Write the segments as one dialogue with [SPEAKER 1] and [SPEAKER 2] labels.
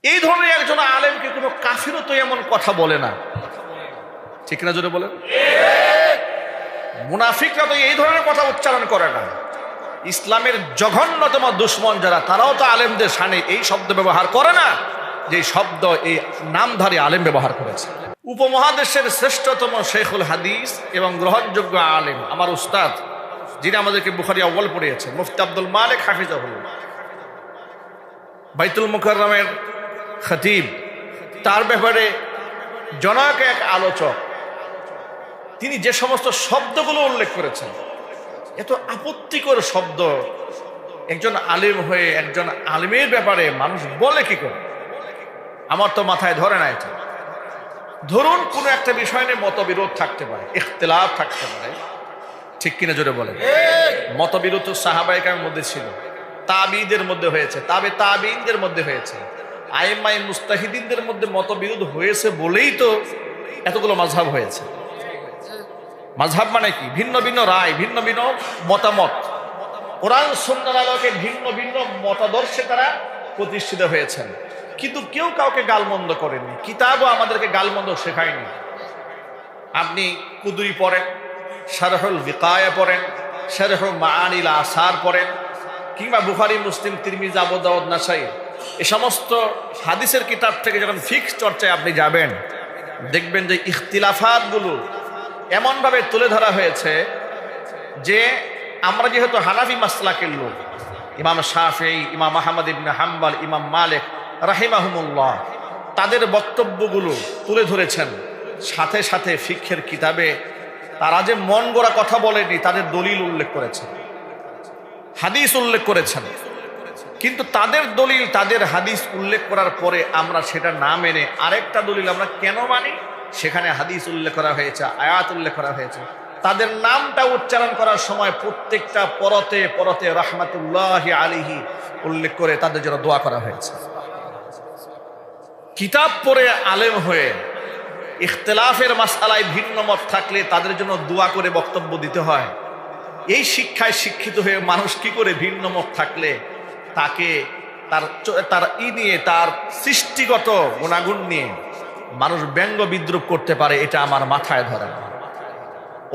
[SPEAKER 1] এই ধরনের একজন আলেমকে কোনো কাফিরও তো এমন কথা বলে না, ঠিক না? জোরে বলেন। মুনাফিকরা তো এই ধরনের কথা উচ্চারণ করে না। ইসলামের জঘন্যতম দুশ্মন যারা, তারাও তো আলেমদের শানে এই শব্দ ব্যবহার করে না যে শব্দ এই নামধারী আলেম ব্যবহার করেছে। উপমহাদেশের শ্রেষ্ঠতম শেখুল হাদিস এবং গ্রহণযোগ্য আলেম, আমার উস্তাদ, যিনি আমাদেরকে বুখারী আউয়াল পড়িয়েছেন, মুফতি আব্দুল মালিক হাফিজাহুল্লাহ, বাইতুল মুকাররমের খতিব, তার ব্যাপারে জনক এক আলোচক, তিনি যে সমস্ত শব্দগুলো উল্লেখ করেছেন, এত আপত্তিকর শব্দ একজন আলেম হয়ে একজন আলেমের ব্যাপারে মানুষ বলে কি করে? আমার তো মাথায় ধরে না এটা। ধরুন কোনো একটা বিষয় নিয়ে মতবিরোধ থাকতে পারে, ইখতিলাফ থাকতে পারে, ঠিক কিনা জোরে বলেন? মতবিরোধ সাহাবায়ে কেরামের মধ্যে ছিল, তাবিঈদের মধ্যে হয়েছে, তাবিঈনদের মধ্যে হয়েছে, আইম্মায়ে মুজতাহিদিনদের মধ্যে মতবিরোধ হয়েছে বলেই তো এতগুলো মাযহাব হয়েছে। মাযহাব মানে কি? ভিন্ন ভিন্ন রায়, ভিন্ন ভিন্ন মতামত, কোরআন সুন্নাহর আলোকে ভিন্ন ভিন্ন মতাদর্শে তারা প্রতিষ্ঠিত হয়েছেন। কিন্তু কেউ কাউকে গালমন্দ করেননি, কিতাবও আমাদেরকে গালমন্দ শেখায়নি। আপনি কুদুরি পড়েন, শারহুল বিকায়া পড়েন, শারহুল মাআনিল আসার পড়েন, কিংবা বুখারী, মুসলিম, তিরমিজি, আবু দাউদ, নাসাঈ, এই সমস্ত হাদিসের কিতাব থেকে যখন ফিকহ চর্চায় আপনি যাবেন, দেখবেন যে ইখতিলাফাতগুলো এমনভাবে তুলে ধরা হয়েছে যে আমরা যেহেতু হানাফি মাসলাকের লোক, ইমাম শাফিঈ, ইমাম আহমদ ইবনে হাম্বল, ইমাম মালিক রাহিমাহুমুল্লাহ, তাদের বক্তব্যগুলো তুলে ধরেছেন। সাথে সাথে ফিকহের কিতাবে তারা যে মন গড়া কথা বলেনি, তাদের দলিল উল্লেখ করেছেন, হাদিস উল্লেখ করেছেন। কিন্তু তাদের দলিল, তাদের হাদিস উল্লেখ করার পরে আমরা সেটা না মেনে আরেকটা দলিল আমরা কেন মানি? সেখানে হাদিস উল্লেখ করা হয়েছে, আয়াত উল্লেখ করা হয়েছে, তাদের নামটা উচ্চারণ করার সময় প্রত্যেকটা পরতে পরতে রাহমাতুল্লাহি আলাইহি উল্লেখ করে তাদের জন্য দোয়া করা হয়েছে। কিতাব পড়ে আলেম হয়ে ইখতিলাফের মাসআলায় ভিন্ন মত থাকলে তাদের জন্য দোয়া করে বক্তব্য দিতে হয়। এই শিক্ষায় শিক্ষিত হয়ে মানুষ কি করে ভিন্ন মত থাকলে তাকে তার নিয়ে, তার সৃষ্টিগত গুণাগুণ নিয়ে মানুষ ব্যঙ্গ বিদ্রুপ করতে পারে, এটা আমার মাথায় ধরে না।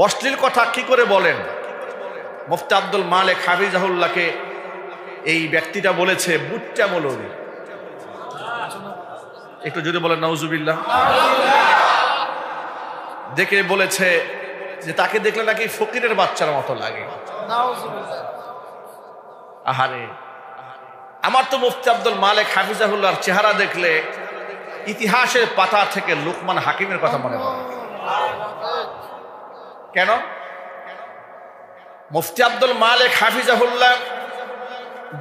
[SPEAKER 1] অশ্লীল কথা কি করে বলেন? মুফতি আব্দুল মালিক হাফিজাহুল্লাহকে এই ব্যক্তিটা বলেছে বুচ্চা মৌলবী। একটু যদি বলেন নাউজুবিল্লাহ। দেখে বলেছে যে তাকে দেখলে নাকি ফকিরের বাচ্চার মতো লাগে। আহারে, আমার তো মুফতি আব্দুল মালিক হাফিজাহুল্লাহর চেহারা দেখলে ইতিহাসের পাতা থেকে লুকমান হাকিমের কথা মনে পড়ে। কেন? মুফতি আব্দুল মালিক হাফিজাহুল্লাহ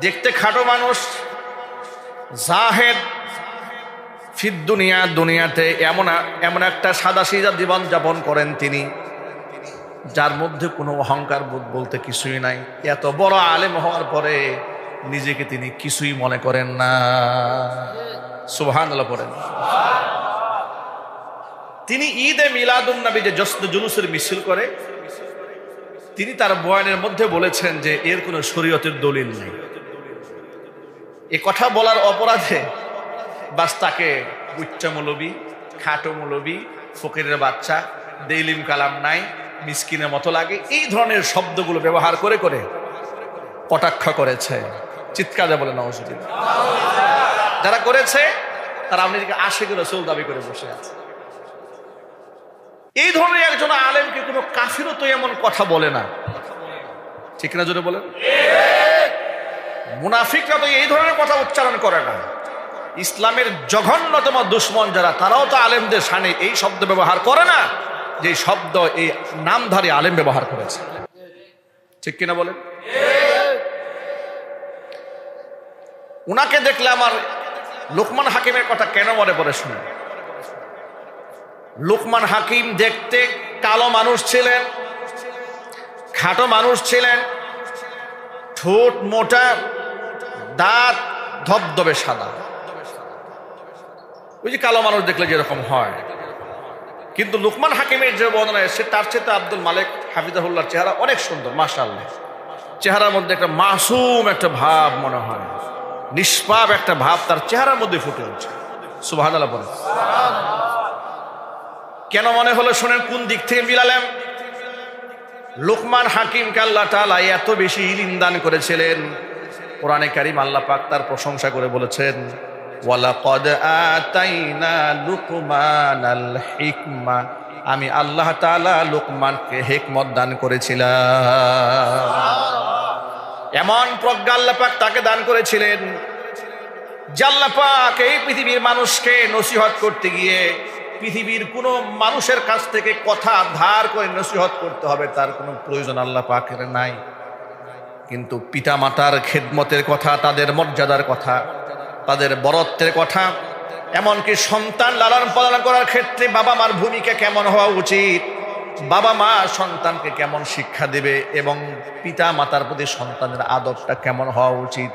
[SPEAKER 1] দেখতে খাটো মানুষ, জাহেদ ফিদ দুনিয়া, দুনিয়াতে এমন একটা সাদাসিধা জীবন যাপন করেন তিনি, যার মধ্যে কোনো অহংকার বোধ বলতে কিছুই নাই। এত বড় আলেম হওয়ার পরে নিজেকে তিনি কিছুই মনে করেন না। সুবহানাল্লাহ পড়েন। তিনি ঈদে মিলাদুন নবী যে জশ্ন জুলুসের মিছিল করে, তিনি তার বয়ানের মধ্যে বলেছেন যে এর কোনো শরীয়তের দলিল নেই। এ কথা বলার অপরাধে বাস তাকে বুচ্চা মৌলবী, খাটো মৌলবী, ফকিরের বাচ্চা, দেইলিম কালাম নাই, মিসকিনের মতো লাগে, এই ধরনের শব্দগুলো ব্যবহার করে করে কটাক্ষ করেছে। চিৎকার বলে নাউজুবিল্লাহ। যারা করেছে তারা আপনাদেরকে আশিক রাসূল দাবি করে বসে আছে। এই ধরনের একজন আলেমকে কোনো কাফিরও তো এমন কথা বলে না, ঠিক না? জোরে বলেন। মুনাফিকরা তো এই ধরনের কথা উচ্চারণ করে না। ইসলামের জঘন্যতম দুশ্মন যারা, তারাও তো আলেমদের শানে এই শব্দ ব্যবহার করে না যে শব্দ এই নামধারী আলেম ব্যবহার করেছে, ঠিক কিনা বলেন? উনাকে দেখলে আমার লুকমান হাকিমের কথা কেন মনে পড়ে শুনে। লুকমান হাকিম দেখতে কালো মানুষ ছিলেন, খাটো মানুষ ছিলেন, ঠোঁট মোটা, দাঁত ধবধবে সাদা, ওই যে কালো মানুষ দেখলে যেরকম হয়। কিন্তু লুকমান হাকিমের যে বর্ণনা এসেছে তার চেয়ে আব্দুল মালিক হাফিজাহুল্লাহর চেহারা অনেক সুন্দর, মাশাআল্লাহ। চেহারার মধ্যে একটা মাসুম একটা ভাব মনে হয়, নিষ্পাপ একটা ভাব তার চেহারার মধ্যে ফুটে উঠছে। সুবহানাল্লাহ বলেন। কেন মনে হলো শোনেন, কোন দিক থেকে মিলালাম। লুকমান হাকিমকে আল্লাহ তাআলা এত বেশি ইলম দান করেছিলেন, কোরআনে কারীম আল্লাহ পাক তার প্রশংসা করে বলেছেন, ওয়ালাকাদ আতাইনা লুকমানাল হিকমা, আমি আল্লাহ তাআলা লুকমানকে হিকমত দান করেছিলাম। এমন প্রজ্ঞা আল্লাহ পাক তাকে দান করেছিলেন যে আল্লাহ পাক এই পৃথিবীর মানুষকে নসিহত করতে গিয়ে পৃথিবীর কোনো মানুষের কাছ থেকে কথা ধার করে নসিহত করতে হবে তার কোনো প্রয়োজন আল্লাহ পাকের নাই। কিন্তু পিতা মাতার খেদমতের কথা, তাদের মর্যাদার কথা, তাদের বরত্বের কথা, এমনকি সন্তান লালন পালন করার ক্ষেত্রে বাবা মার ভূমিকা কেমন হওয়া উচিত, বাবা মা সন্তানকে কেমন শিক্ষা দেবে এবং পিতা মাতার প্রতি সন্তানের আদবটা কেমন হওয়া উচিত,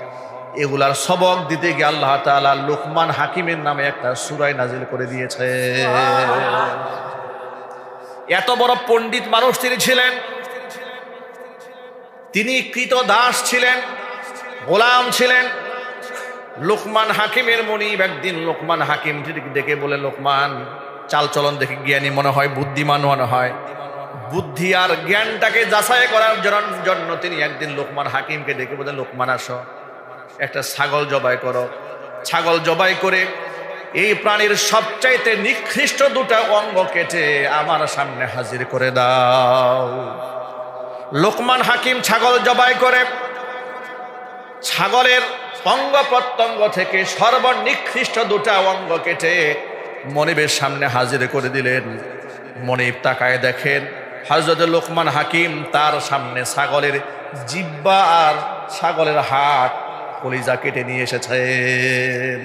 [SPEAKER 1] এগুলার সবক দিতে গিয়ে আল্লাহ তাআলা লুকমান হাকিমের নামে একটা সূরা নাজিল করে দিয়েছে। এত বড় পণ্ডিত মানুষ তিনি ছিলেন, তিনি কৃতদাস ছিলেন, গোলাম ছিলেন। লুকমান হাকিমের মনিব একদিন লুকমান হাকিম ডেকে বলে, লোকমান, চালচলন দেখে জ্ঞানী মনে হয়, বুদ্ধিমান মনে হয়, বুদ্ধি আর জ্ঞানটাকে যাচাই করার জন্য তিনি একদিন লুকমান হাকিমকে ডেকে বলে, লোকমান আসো, একটা ছাগল জবাই করো। ছাগল জবাই করে এই প্রাণীর সবচাইতে নিকৃষ্ট দুটা অঙ্গ কেটে আমার সামনে হাজির করে দাও। লুকমান হাকিম ছাগল জবাই করে ছাগলের অঙ্গ প্রত্যঙ্গ থেকে সর্বনিকৃষ্ট দুটা অঙ্গ কেটে মনিবের সামনে হাজির করে দিলেন। মনিব তাকায় দেখেন হযরত লুকমান হাকিম তার সামনে ছাগলের জিহ্বা আর ছাগলের হাড় কলিজা কেটে নিয়ে এসেছেন।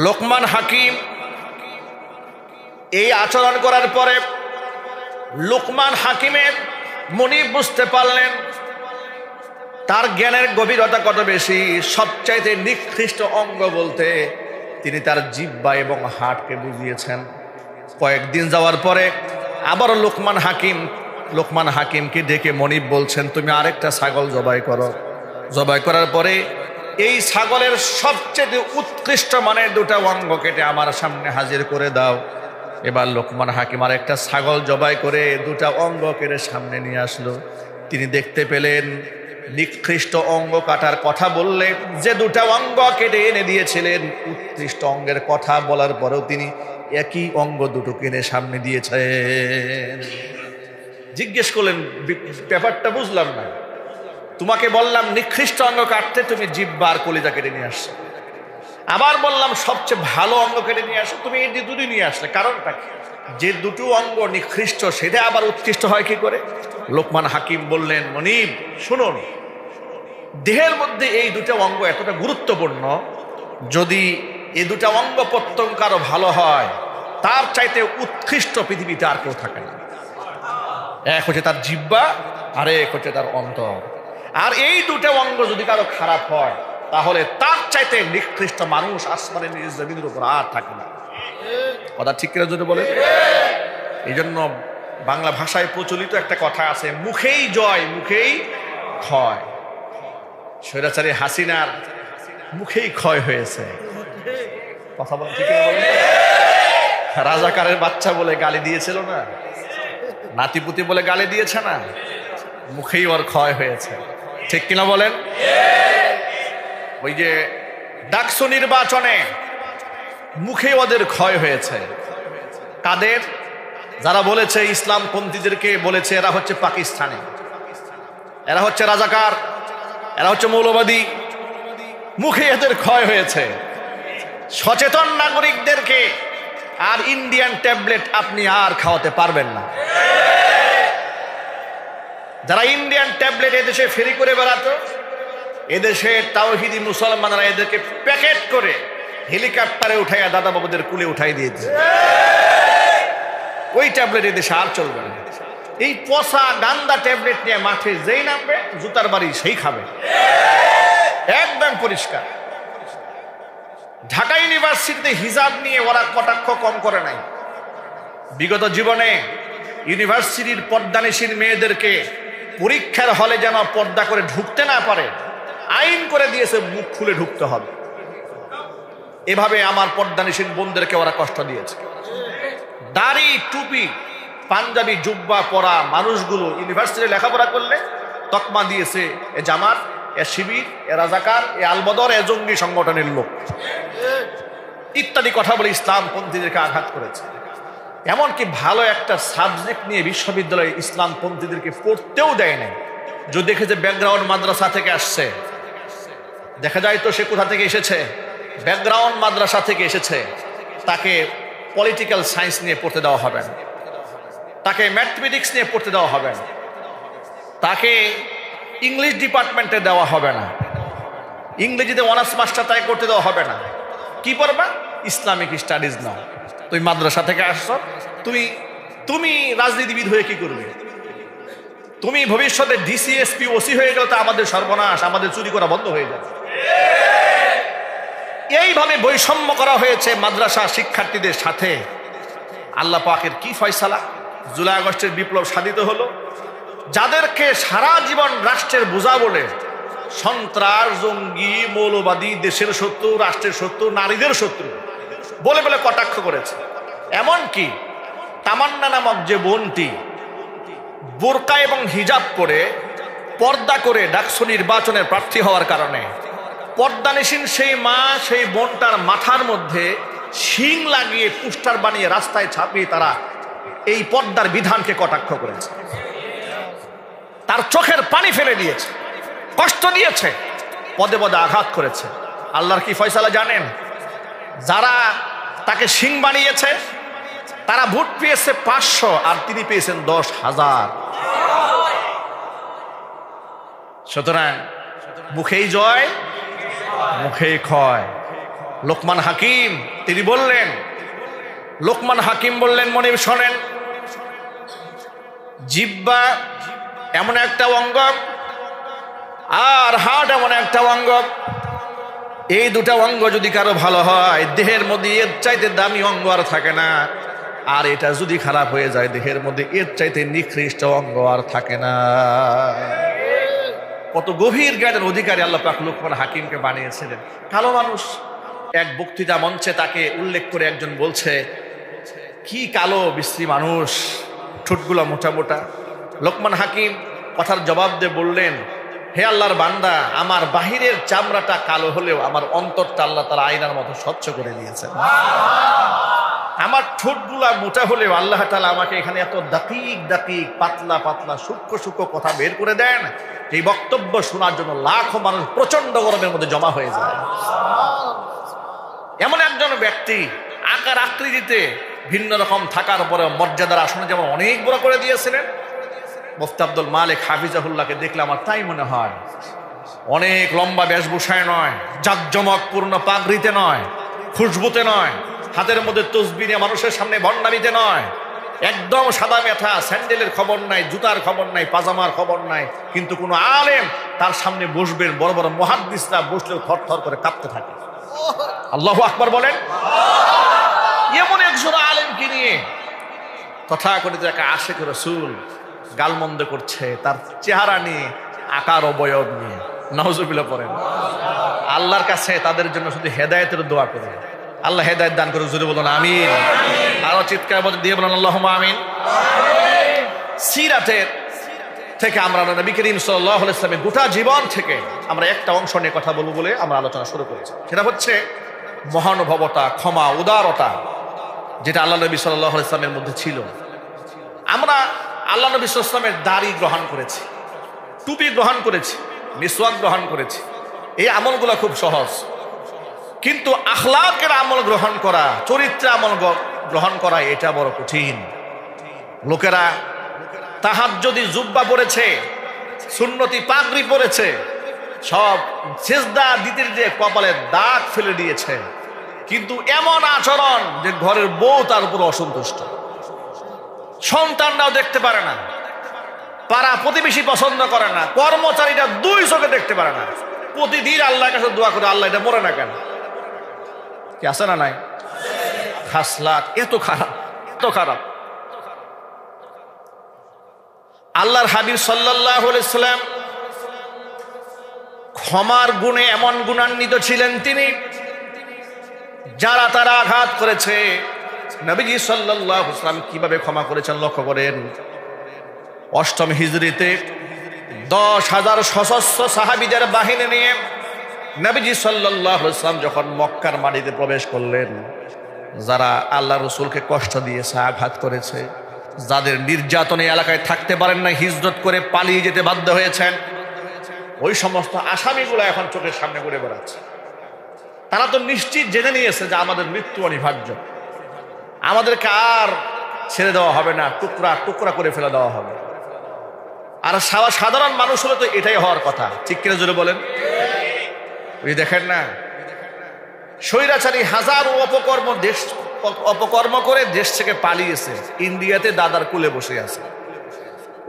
[SPEAKER 1] লুকমান হাকিম এই আচরণ করার পরে লুকমান হাকিমের মনিব বুঝতে পারলেন তার জ্ঞানের গভীরতা কত বেশি। সবচাইতে নিকৃষ্ট অঙ্গ বলতে তিনি তার জিহ্বা এবং হাড়কে বুঝিয়েছেন। কয়েকদিন যাওয়ার পরে আবার লুকমান হাকিমকে ডেকে মনিব বলছেন, তুমি আরেকটা ছাগল জবাই করো। জবাই করার পরে এই ছাগলের সবচেয়ে উৎকৃষ্ট মানের দুটা অঙ্গ কেটে আমার সামনে হাজির করে দাও। এবার লুকমান হাকিম আর একটা ছাগল জবাই করে দুটা অঙ্গ কেটে সামনে নিয়ে আসলো। তিনি দেখতে পেলেন নিকৃষ্ট অঙ্গ কাটার কথা বললে যে দুটা অঙ্গ কেটে এনে দিয়েছিলেন, উৎকৃষ্ট অঙ্গের কথা বলার পরেও তিনি একই অঙ্গ দুটো কিনে সামনে দিয়েছেন। জিজ্ঞেস করলেন, ব্যাপারটা বুঝলাম না, তোমাকে বললাম নিকৃষ্ট অঙ্গ কাটতে, তুমি জিহ্বা আর কলিজা কেটে নিয়ে আসছো। আবার বললাম সবচেয়ে ভালো অঙ্গ কেটে নিয়ে আসো, তুমি এই দুটোই নিয়ে আসলে, কারণটা কি? যে দুটো অঙ্গ নিকৃষ্ট সেটা আবার উৎকৃষ্ট হয় কি করে? লুকমান হাকিম বললেন, মনিব শুনুন, দেহের মধ্যে এই দুটো অঙ্গ এতটা গুরুত্বপূর্ণ, যদি এই দুটা অঙ্গ প্রত্যঙ্গ আরো ভালো হয় তার চাইতে উৎকৃষ্ট পৃথিবীতে আর কেউ থাকে না। এক হচ্ছে তার জিহ্বা আর এক হচ্ছে তার অন্তর। আর এই দুটো অঙ্গ যদি কারো খারাপ হয় তাহলে তার চাইতে নিকৃষ্ট মানুষ আসমানের নিজ জমিনের উপর আর থাকে না। কথা ঠিক কিনা যদি বলে। এই জন্য বাংলা ভাষায় প্রচলিত একটা কথা আছে, মুখেই জয় মুখেই ক্ষয়। স্বৈরাচারী হাসিনার মুখেই ক্ষয় হয়েছে। কথা বলেন ঠিক কিনা বলেন। রাজাকারের বাচ্চা বলে গালি দিয়েছিল না, নাতিপুতি বলে গালি দিয়েছে না, মুখেই ওর ক্ষয় হয়েছে। ঠিক কিনা বলেন। ওই যে ডাকসু নির্বাচনে মুখে ওদের ক্ষয় হয়েছে। কাদের? যারা বলেছে ইসলামপন্থীদেরকে বলেছে এরা হচ্ছে পাকিস্তানি, এরা হচ্ছে রাজাকার, এরা হচ্ছে মৌলবাদী, মুখে এদের ক্ষয় হয়েছে। সচেতন নাগরিকদেরকে আর ইন্ডিয়ান ট্যাবলেট আপনি আর খাওয়াতে পারবেন না। যারা ইন্ডিয়ান ট্যাবলেট এদেশে ফ্রি করে বেড়াতো, এদেশে তাওহীদি মুসলমানরা এদেরকে প্যাকেট করে হেলিকপ্টারে উঠাইয়া দাদা বাবুদের কুলে উঠাই দিয়েছে। ওই ট্যাবলেট এদেশে আর চলবে না। এই পচা গান্দা ট্যাবলেট নিয়ে মাঠে যেই নামবে জুতার বাড়ি সেই খাবে, একদম পরিষ্কার। ঢাকা ইউনিভার্সিটিতে হিজাব নিয়ে ওরা কটাক্ষ কম করে নাই। বিগত জীবনে ইউনিভার্সিটির পর্দানিসীন মেয়েদেরকে পরীক্ষার হলে যেন পর্দা করে ঢুকতে না পারে আইন করে দিয়েছে মুখ খুলে ঢুকতে হবে। এভাবে আমার পর্দানিসীন বোনদেরকে ওরা কষ্ট দিয়েছে। দাড়ি টুপি পাঞ্জাবি জুব্বা পরা মানুষগুলো ইউনিভার্সিটি লেখাপড়া করলে তকমা দিয়েছে এ জামাত, এ শিবির, এ রাজাকার, এ আলবদর, এ জঙ্গি সংগঠনের লোক ইত্যাদি কথা বলে ইসলামপন্থীদেরকে আঘাত করেছে। এমনকি ভালো একটা সাবজেক্ট নিয়ে বিশ্ববিদ্যালয়ে ইসলামপন্থীদেরকে পড়তেও দেয় নাই। যদি দেখে যে ব্যাকগ্রাউন্ড মাদ্রাসা থেকে আসছে, দেখা যায় তো সে কোথা থেকে এসেছে, ব্যাকগ্রাউন্ড মাদ্রাসা থেকে এসেছে, তাকে পলিটিক্যাল সায়েন্স নিয়ে পড়তে দেওয়া হবে না, তাকে ম্যাথমেটিক্স নিয়ে পড়তে দেওয়া হবে না, তাকে ইংলিশ ডিপার্টমেন্টে দেওয়া হবে না, ইংরেজিতে অনার্স মাস্টার তাই করতে দেওয়া হবে না। কি পড়বা? ইসলামিক স্টাডিজ নাও। তুমি মাদ্রাসা থেকে আসছো, তুমি রাজনীতিবিদ হয়ে কি করবে? তুমি ভবিষ্যতে ডিসিএসপি ওসি হয়ে গেলে তো আমাদের সর্বনাশ, আমাদের চুরি করা বন্ধ হয়ে যাবে। এইভাবে বৈষম্য করা হয়েছে মাদ্রাসা শিক্ষার্থীদের সাথে। আল্লাহ পাকের কি ফয়সালা! জুলাই আগস্টের বিপ্লব সাধিত হলো। যাদেরকে সারা জীবন রাষ্ট্রের বোঝা বলে সন্ত্রাস, জঙ্গি, মৌলবাদী, দেশের শত্রু, রাষ্ট্রের শত্রু, নারীদের শত্রু বলে বলে কটাক্ষ করেছে। এমনকি তামান্না নামক যে বোনটি বোরকা এবং হিজাব পরে পর্দা করে ডাকসু নির্বাচনের প্রার্থী হওয়ার কারণে পর্দানিসীন সেই মা সেই বোনটার মাথার মধ্যে শিং লাগিয়ে পোস্টার বানিয়ে রাস্তায় ছাপিয়ে তারা এই পর্দার বিধানকে কটাক্ষ করেছে, তার চোখের পানি ফেলে দিয়েছে, কষ্ট দিয়েছে, পদে পদে আঘাত করেছে। আল্লাহর কি ফয়সালা জানেন? যারা তাকে শিং বানিয়েছে তারা ভোট পেয়েছে 500 আর তিনি পেয়েছেন 10,000। সুতরাং মুখেই জয়, মুখেই ক্ষয়। লোকমান হাকিম তিনি বললেন, লোকমান হাকিম বললেন, মনিব শোনেন, জিহ্বা এমন একটা অঙ্গ আর হার্ট এমন একটা অঙ্গ, এই দুটা অঙ্গ যদি কারো ভালো হয় দেহের মধ্যে এর চাইতে দামি অঙ্গ আর থাকে না, আর এটা যদি খারাপ হয়ে যায় দেহের মধ্যে এর চাইতে নিকৃষ্ট অঙ্গ আর থাকে না। কত গভীর জ্ঞানের অধিকারী আল্লাহ পাক লোকমান হাকিমকে বানিয়েছিলেন। কালো মানুষ। এক বক্তৃতা মঞ্চে তাকে উল্লেখ করে একজন বলছে, কি কালো বিশ্রী মানুষ, ঠোঁটগুলো মোটা মোটা। লোকমান হাকিম কথার জবাব দিয়ে বললেন, হে আল্লাহর বান্দা, আমার বাহিরের চামড়াটা কালো হলেও আমার অন্তরটা আল্লাহ তাআলা আয়নার মতো স্বচ্ছ করে দিয়েছেন। আমার ঠোঁটগুলা মোটা হলেও আল্লাহ তাআলা আমাকে এখানে এত দাকিক দাকিক পাতলা পাতলা সূক্ষ্ম সূক্ষ্ম কথা বের করে দেন, এই বক্তব্য শোনার জন্য লাখো মানুষ প্রচন্ড গরমের মধ্যে জমা হয়ে যায়। এমন একজন ব্যক্তি আকার আকৃতিতে ভিন্ন রকম থাকার পরে মর্যাদার আসনে যেমন অনেক বড় করে দিয়েছিলেন, মুফতি আব্দুল মালিক হাফিজাহুল্লাহকে দেখলে আমার তাই মনে হয়, অনেক লম্বা বেশভূষায় নয়, জাঁকজমকপূর্ণ পাগড়িতে নয়, খুশবুতে নয়, হাতের মধ্যে তসবিহ নিয়ে মানুষের সামনে ভণ্ডামিতে নয়, একদম সাদা মেথা, স্যান্ডেলের খবর নাই, জুতার খবর নাই, পাজামার খবর নাই, কিন্তু কোন আলেম তার সামনে বসবেন, বড় বড় মুহাদ্দিসরা বসলেও থরথর করে কাঁপতে থাকে। আল্লাহু আকবার বলেন। এমন একজন আলেমকে নিয়ে তথাকথিত একটা আশিক রাসূল গালমন্দ করছে, তার চেহারা নিয়ে, আকার অবয়ব নিয়ে। নাউজুবিল্লাহ পড়েন। আল্লাহর কাছে তাদের জন্য শুধু হেদায়েতের দোয়া করে, আল্লাহ হেদায়েত দান করুন। জোরে বলুন আমিন। আরো চিৎকার দিয়ে বলুন আল্লাহুম্মা আমিন। সিরাতের থেকে আমরা নবী করিম সাল্লাল্লাহু আলাইহি ওয়াসাল্লামের গোটা জীবন থেকে আমরা একটা অংশ নিয়ে কথা বলবো বলে আমরা আলোচনা শুরু করেছি। সেটা হচ্ছে মহানুভবতা, ক্ষমা, উদারতা, যেটা আল্লাহ নবী সাল্লাল্লাহু আলাইহি ওয়াসাল্লামের মধ্যে ছিল। আমরা আল্লাহ নবী সাল্লাল্লাহু আলাইহি ওয়াসাল্লামের দাড়ি গ্রহণ করেছি, টুপি গ্রহণ করেছি, মিসওয়াক গ্রহণ করেছি। এই আমলগুলো খুব সহজ, কিন্তু আখলাকের আমল গ্রহণ করা, চরিত্রের আমল গ্রহণ করা, এটা বড় কঠিন। লোকেরা তাহাজ্জুদি জুব্বা পরেছে, সুন্নতি পাগড়ি পরেছে, সব সিজদা দিতে দিয়ে কপালে দাগ ফেলে দিয়েছে, কিন্তু এমন আচরণ যে ঘরের বউ তার উপর অসন্তুষ্ট, সন্তানরাও দেখতে পারে না, পাড়া প্রতিবেশী পছন্দ করে না, কর্মচারীরা দুই চোখে দেখতে পারে না। প্রতিদিন আল্লাহর কাছে দোয়া করে, আল্লাহ এটা মরে না কেন? কি আছে না নাই? খাসলাত এত খারাপ, এত খারাপ। আল্লাহর হাবিব সাল্লাল্লাহু আলাইহি সাল্লাম ক্ষমার গুণে এমন গুণান্বিত ছিলেন তিনি, যারা তারা আঘাত করেছে নবীজি সাল্লাল্লাহু আলাইহি ওয়াসাল্লাম কিভাবে ক্ষমা করেছেন লক্ষ্য করেন। অষ্টম হিজরিতে 10,000 সশস্ত্র সাহাবীদের বাহিনী নিয়ে নবীজি সাল্লাল্লাহু আলাইহি ওয়াসাল্লাম যখন মক্কার মাটিতে প্রবেশ করলেন, যারা আল্লাহ রসুলকে কষ্ট দিয়েছে, আঘাত করেছে, যাদের নির্যাতনে এলাকায় থাকতে পারেন না, হিজরত করে পালিয়ে যেতে বাধ্য হয়েছেন, ওই সমস্ত আসামিগুলো এখন চোখের সামনে ঘুরে বেড়াচ্ছে। তারা তো নিশ্চিত জেনে নিয়েছে যে আমাদের মৃত্যু অনিবার্য, আমাদেরকে আর ছেড়ে দেওয়া হবে না, টুকরা টুকরা করে ফেলে দেওয়া হবে। আর সাধারণ মানুষ হলে তো এটাই হওয়ার কথা, ঠিক কিনা জোরে বলেন? ওই দেখেন না, স্বৈরাচারী হাজারো অপকর্ম করে দেশ থেকে পালিয়েছে, ইন্ডিয়াতে দাদার কুলে বসে আছে,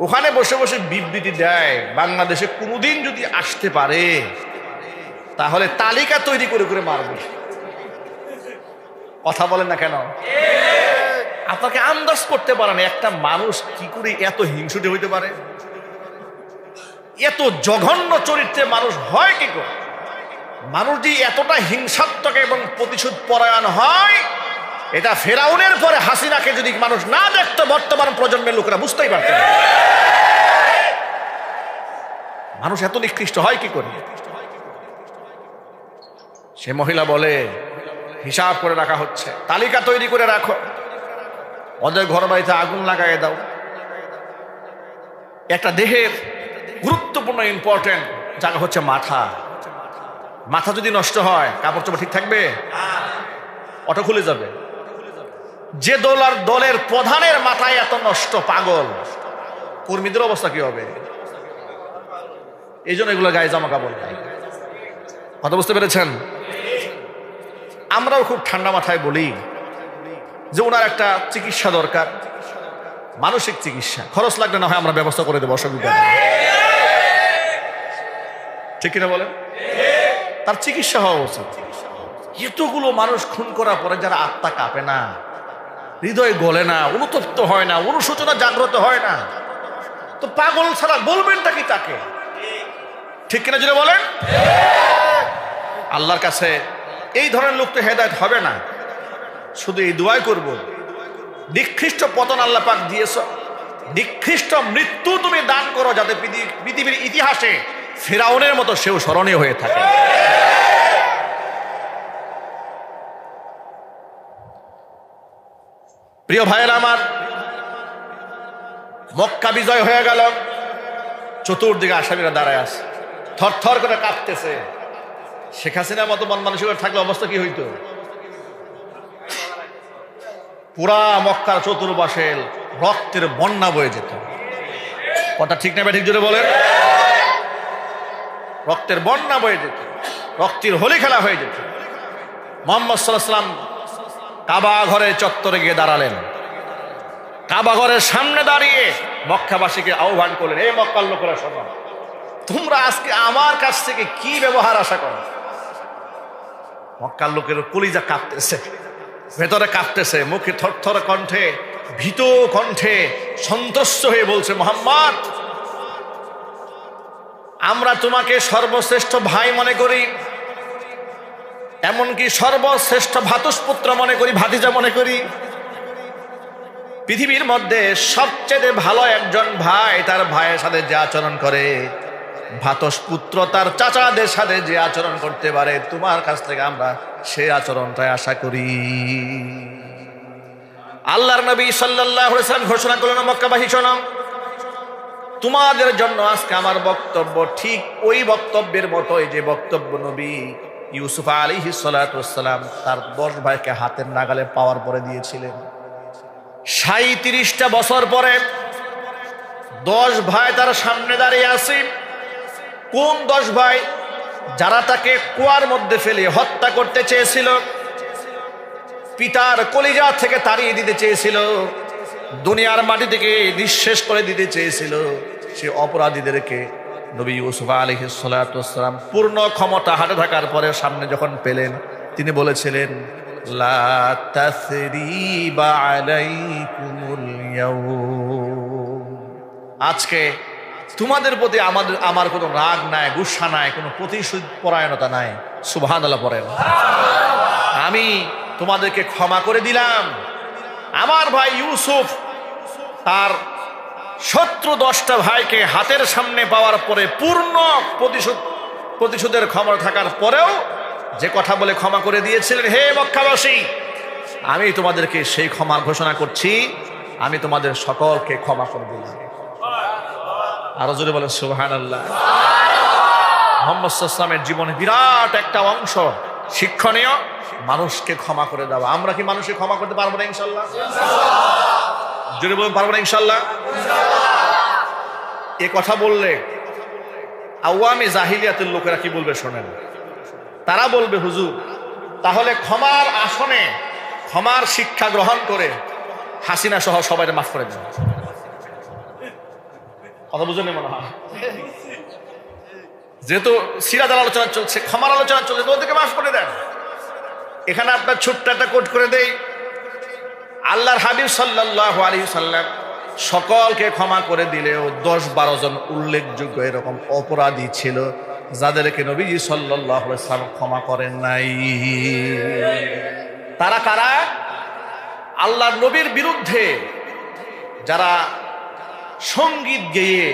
[SPEAKER 1] ওখানে বসে বসে বিবৃতি দেয় বাংলাদেশে কোনোদিন যদি আসতে পারে তাহলে তালিকা তৈরি করে করে মারবে। কথা বলেন না কেন? আপনাকে আন্দাজ করতে পারেন একটা মানুষ কি করে এত হিংসুটে হইতে পারে, এত জঘন্য চরিত্রে মানুষ হয় কি করে? মানুষ যে এতটা হিংসাত্মক এবং প্রতিশোধ পরায়ণ হয়, এটা ফেরাউনের পরে হাসিনাকে যদি মানুষ না দেখতো, বর্তমান প্রজন্মের লোকেরা বুঝতেই পারত না মানুষ এত নিকৃষ্ট হয় কি করে। সে মহিলা বলে হিসাব করে রাখা হচ্ছে, তালিকা তৈরি করে রাখো, ওদের ঘর বাড়িতে আগুন লাগাই দাও। একটা দেহের গুরুত্বপূর্ণ ইম্পর্টেন্ট জায়গা হচ্ছে মাথা। মাথা যদি নষ্ট হয় কাপড় চোপড় ঠিক থাকবে? অটো খুলে যাবে। যে দলের প্রধানের মাথায় এত নষ্ট, পাগল, কর্মীদের অবস্থা কি হবে? এই জন্য এগুলো গায়ে জামা কাপড় নাই। কথা বুঝতে পেরেছেন? আমরাও খুব ঠান্ডা মাথায় বলি যে ওনার একটা চিকিৎসা দরকার, মানসিক চিকিৎসা, খরচ লাগলে না হয় আমরা ব্যবস্থা করে দেবো, অসুবিধা নেই, ঠিক কিনা বলেন? তার চিকিৎসা হওয়া উচিত। এতগুলো মানুষ খুন করার পরে যারা আত্মা কাঁপে না, হৃদয় গলে না, অনুতপ্ত হয় না, অনুশোচনা জাগ্রত হয় না, তো পাগল ছাড়া বলবেনটা কি তাকে? ঠিক কিনা যদি বলেন? আল্লাহর কাছে এই ধরনের লোক তো হেদায়েত হবে না। শুধু এই দোয়াই করব, নিকৃষ্ট পতন আল্লাহ পাক দিয়েছ, নিকৃষ্ট মৃত্যু তুমি দান করো, যাতে পৃথিবীর ইতিহাসে ফিরআউনের মতো সেও স্মরণীয় হয়ে থাকে। প্রিয় ভাইয়েরা আমার, মক্কা বিজয় হয়ে গেল, চতুর্দিকে আসামিরা দাঁড়ায় আছে, থরথর করে কাঁপতেছে। শেখ হাসিনার মতো মন মানসিকতা থাকলে অবস্থা কি হইতো? পুরা মক্কার চতুর্পাশে রক্তের বন্যা বয়ে যেত। কথা ঠিক না ঠিক জোরে বলেন? রক্তের বন্যা বয়ে যেত, রক্তের হোলি খেলা হয়ে যেত। মুহাম্মদ সাল্লাল্লাহু আলাইহি ওয়াসাল্লাম কাবা ঘরের চত্বরে গিয়ে দাঁড়ালেন, কাবা ঘরের সামনে দাঁড়িয়ে মক্কাবাসীকে আহ্বান করলেন, এই মক্কার লোকেরা শোনো, তোমরা আজকে আমার কাছ থেকে কি ব্যবহার আশা করো? মক্কার লোকের কলিজা কাঁপতেছে, ভেতরে কাঁপতেছে, মুখে থরথর কণ্ঠে, ভীত কণ্ঠে সন্তুষ্ট হয়ে বলছে, মুহাম্মদ, আমরা তোমাকে সর্বশ্রেষ্ঠ ভাই মনে করি, এমনকি সর্বশ্রেষ্ঠ ভ্রাতুষ্পুত্র মনে করি, ভাতিজা মনে করি। পৃথিবীর মধ্যে সবচেয়ে ভালো একজন ভাই তার ভাইয়ের সাথে যে আচরণ করে, ভ্রাতুষ্পুত্র তার চাচাদের সাথে যে আচরণ করতে পারে, তোমার কাছ থেকে আমরা সেই আচরণটাই আশা করি। আল্লাহর নবী সাল্লাল্লাহু আলাইহি ওয়াসাল্লাম ঘোষণা করলেন, মক্কাবাসী শোনো, তোমাদের জন্য আজকে আমার বক্তব্য ঠিক ওই বক্তব্যের মতোই যে বক্তব্য নবী ইউসুফ আলাইহিস সালাতু ওয়াস সালাম তার 10 ভাইকে হাতের নাগালে পাওয়ার পরে দিয়েছিলেন। 37টা বছর পরে 10 ভাই তার সামনে দাঁড়িয়ে আছে। কোন 10 ভাই? যারা তাকে কুয়ার মধ্যে ফেলে হত্যা করতে চেয়েছিল, পিতার কলিজা থেকে তাড়িয়ে দিতে চেয়েছিল, দুনিয়ার মাটি থেকে নিঃশেষ করে দিতে চেয়েছিল, সে অপরাধীদেরকে নবী ইউসুফ আলাইহিস সালাতু ওয়াস সালাম পূর্ণ ক্ষমতা হাতে থাকার পরে সামনে যখন পেলেন, তিনি বলেছিলেন, লা তাসরিবা আলাইকুমুল ইয়াউম, আজকে তোমাদের প্রতি আমার কোনো রাগ নাই, গুসা নাই, কোনো প্রতিশোধ পরায়ণতা নাই। সুবহানাল্লাহ পড়েন। আমি তোমাদেরকে ক্ষমা করে দিলাম। আমার ভাই ইউসুফ তার শত্রু 10টা ভাইকে হাতের সামনে পাওয়ার পরে পূর্ণ প্রতিশোধের ক্ষমতা থাকার পরেও যে কথা বলে ক্ষমা করে দিয়েছিলেন, হে মক্কাবাসী, আমি তোমাদেরকে সেই ক্ষমা ঘোষণা করছি, আমি তোমাদের সকলকে ক্ষমা করে দিলাম। আরো জোরে বলেন সুবহানাল্লাহ। মুহাম্মদ সাল্লাল্লাহু আলাইহি ওয়াসাল্লামের জীবনে বিরাট একটা অংশ শিক্ষণীয়, মানুষকে ক্ষমা করে দেওয়া। আমরা কি মানুষকে ক্ষমা করতে পারবো না ইনশাআল্লাহ? জোরে বলেন পারবো না ইনশাআল্লাহ? এ কথা বললে আওয়ামে জাহিলিয়াতের লোকেরা কি বলবে শোনেন। তারা বলবে, হুজুর তাহলে ক্ষমার আসনে ক্ষমার শিক্ষা গ্রহণ করে হাসিনা সহ সবাই মাফ করে দেন। কথা বুঝলেন মনে হয়? যেহেতু সিরাতের আলোচনা চলছে, ক্ষমার আলোচনা চলছে, তো ওদেরকে মাফ করে দেন। এখানে আপনার ছোট্ট একটা কোট করে দেই। আল্লাহর হাবিব সাল্লাল্লাহু আলাইহি সাল্লাম সকলকে ক্ষমা করে দিলেও 10-12 জন উল্লেখযোগ্য এরকম অপরাধী ছিল যাদেরকে নবীজি সাল্লাল্লাহু আলাইহি সাল্লাম ক্ষমা করেন নাই। তারা কারা? আল্লাহর নবীর বিরুদ্ধে যারা সঙ্গীত গেয়ে,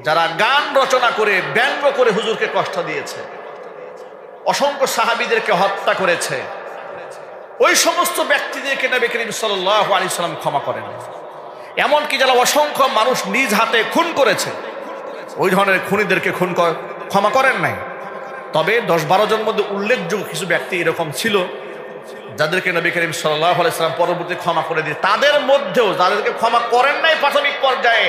[SPEAKER 1] যারা গান রচনা করে ব্যঙ্গ করে হুজুরকে কষ্ট দিয়েছে, অসংখ্য সাহাবীদেরকে হত্যা করেছে, ওই সমস্ত ব্যক্তিদেরকে নবী করিম সাল্লাল্লাহু আলাইহি সাল্লাম ক্ষমা করেন। এমনকি যারা অসংখ্য মানুষ নিজ হাতে খুন করেছে, ওই ধরনের খুনিদেরকে ক্ষমা করেন নাই। তবে 10-12 জন মধ্যে উল্লেখযোগ্য কিছু ব্যক্তি এরকম ছিল যাদেরকে নবী করিম সাল্লাল্লাহু আলাইহি সাল্লাম পরবর্তী ক্ষমা করে দিয়ে, তাদের মধ্যেও যাদেরকে ক্ষমা করেন নাই প্রাথমিক পর্যায়ে,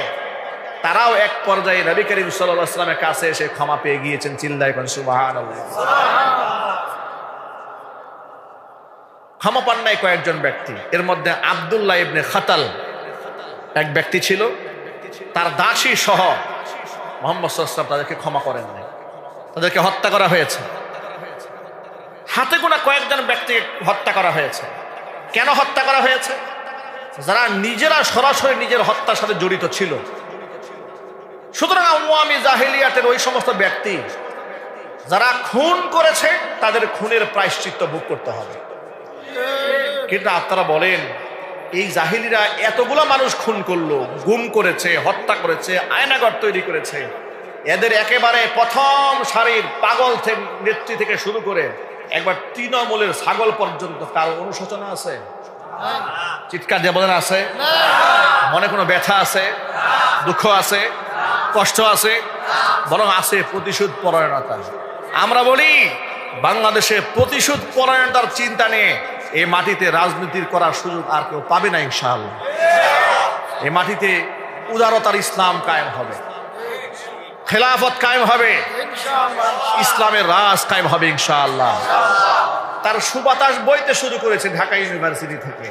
[SPEAKER 1] তারাও এক পর্যায়ে নবী করিম সাল্লাল্লাহু আলাইহি সাল্লামের কাছে এসে ক্ষমা পেয়ে গিয়েছেন। চিল্লায় কোন সুবহানাল্লাহ। ক্ষমা পান নাই কয়েকজন ব্যক্তি। এর মধ্যে আব্দুল্লাহ ইবনে খাতাল এক ব্যক্তি ছিল, তার দাসী সহ মুহাম্মদ সাল্লাল্লাহু আলাইহি ওয়াসাল্লাম তাদেরকে ক্ষমা করেন নাই, তাদেরকে হত্যা করা হয়েছে। হাতে গোনা কয়েকজন ব্যক্তিকে হত্যা করা হয়েছে। কেন হত্যা করা হয়েছে? যারা নিজেরা সরাসরি নিজের হত্যার সাথে জড়িত ছিল। সুতরাং আওয়ামী জাহিলিয়াতের ওই সমস্ত ব্যক্তি যারা খুন করেছে তাদের খুনের প্রায়শ্চিত্ত ভোগ করতে হবে। কিন্তু আপনারা বলেন, এই জাহিলিরা এতগুলো মানুষ খুন করলো, গুম করেছে, হত্যা করেছে, আয়নাঘর তৈরি করেছে, এদের একেবারে প্রথম সারির পাগল নেত্রী থেকে শুরু করে একবার তৃণমূলের ছাগল পর্যন্ত কারো অনুশোচনা আছে? চিৎকার দিয়ে বলেন আছে? মনে কোনো ব্যথা আছে, দুঃখ আছে, কষ্ট আছে? বরং আছে প্রতিশোধ পরায়ণতা। আমরা বলি বাংলাদেশে প্রতিশোধ পরায়ণতার চিন্তা নিয়ে এই মাটিতে রাজনীতির করার সুযোগ আর কেউ পাবে না ইনশাআল্লাহ। এই মাটিতে উদারতার ইসলাম কায়েম হবে, খেলাফত কায়েম হবে, ইসলামের রাজ কায়েম হবে ইনশাআল্লাহ। তার সুবাতাস বইতে শুরু করেছে ঢাকা ইউনিভার্সিটি থেকে।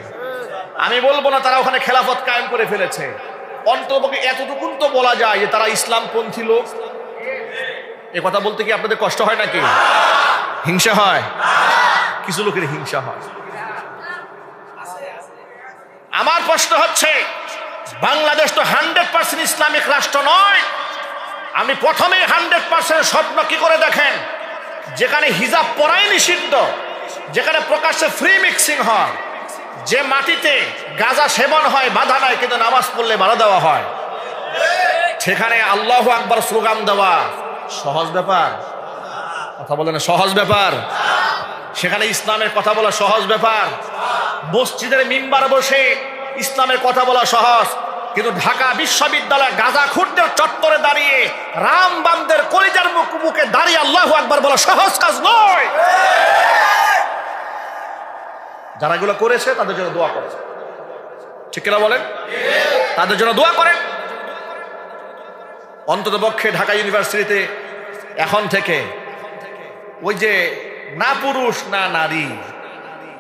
[SPEAKER 1] আমি বলবো না তারা ওখানে খেলাফত কায়েম করে ফেলেছে, অন্ততপক্ষে এতটুকুন তো বলা যায় যে তারা ইসলামপন্থী লোক। এ কথা বলতে কি আপনাদের কষ্ট হয় নাকি? হিংসা হয়? কিছু লোকের হিংসা হয়। আমার প্রশ্ন হচ্ছে, বাংলাদেশ তো 100% ইসলামিক রাষ্ট্র নয়। আপনি প্রথমে 100% স্বপ্ন কি করে দেখেন? যেখানে হিজাব পরাই নিষিদ্ধ, যেখানে প্রকাশ্যে ফ্রি মিক্সিং হয়, যে মাটিতে গাঁজা সেবন হয় বাধা নাই, কিন্তু নামাজ পড়লে বাধা দেওয়া হয়, সেখানে আল্লাহু আকবার স্লোগান দেওয়া সহজ ব্যাপার? কথা বলেন সহজ ব্যাপার? সেখানে ইসলামের কথা বলা সহজ ব্যাপার? মসজিদের মিম্বার বসে ইসলামের কথা বলা সহজ, কিন্তু ঢাকা বিশ্ববিদ্যালয় গাঁজাখুরদের চত্বরে দাঁড়িয়ে রামবানদের কলিজার মুখে দাঁড়িয়ে আল্লাহু আকবার বলা সহজ কাজ নয়। যারা এগুলো করেছে তাদের জন্য দোয়া করেছে, ঠিক কিনা বলেন? তাদের জন্য দোয়া করেন। অন্তত পক্ষে ঢাকা ইউনিভার্সিটিতে এখন থেকে ওই যে না পুরুষ না নারী,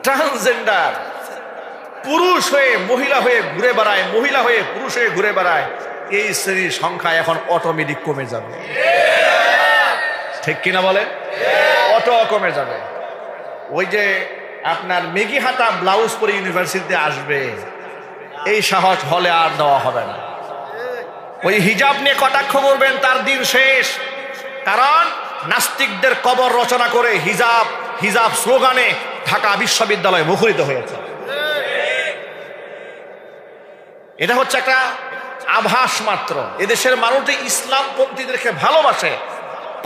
[SPEAKER 1] ট্রান্সজেন্ডার, পুরুষ হয়ে মহিলা হয়ে ঘুরে বেড়ায়, মহিলা হয়ে পুরুষ হয়ে ঘুরে বেড়ায়, এই শ্রেণীর সংখ্যা এখন অটোমেটিক কমে যাবে, ঠিক কিনা বলে? অটো কমে যাবে। ওই যে আপনার মেগি হাতা ব্লাউজ পরে ইউনিভার্সিটিতে আসবে, এই সাহস হলে আর দেওয়া হবে না। ওই হিজাব নিয়ে কটাক্ষ করবেন, তার দিন শেষ। কারণ নাস্তিকদের কবর রচনা করে হিজাব হিজাব স্লোগানে ঢাকা বিশ্ববিদ্যালয় মুখরিত হয়েছে। এটা হচ্ছে একটা আভাস মাত্র। এদেশের মানুষ যে ইসলামপন্থীদেরকে ভালোবাসে,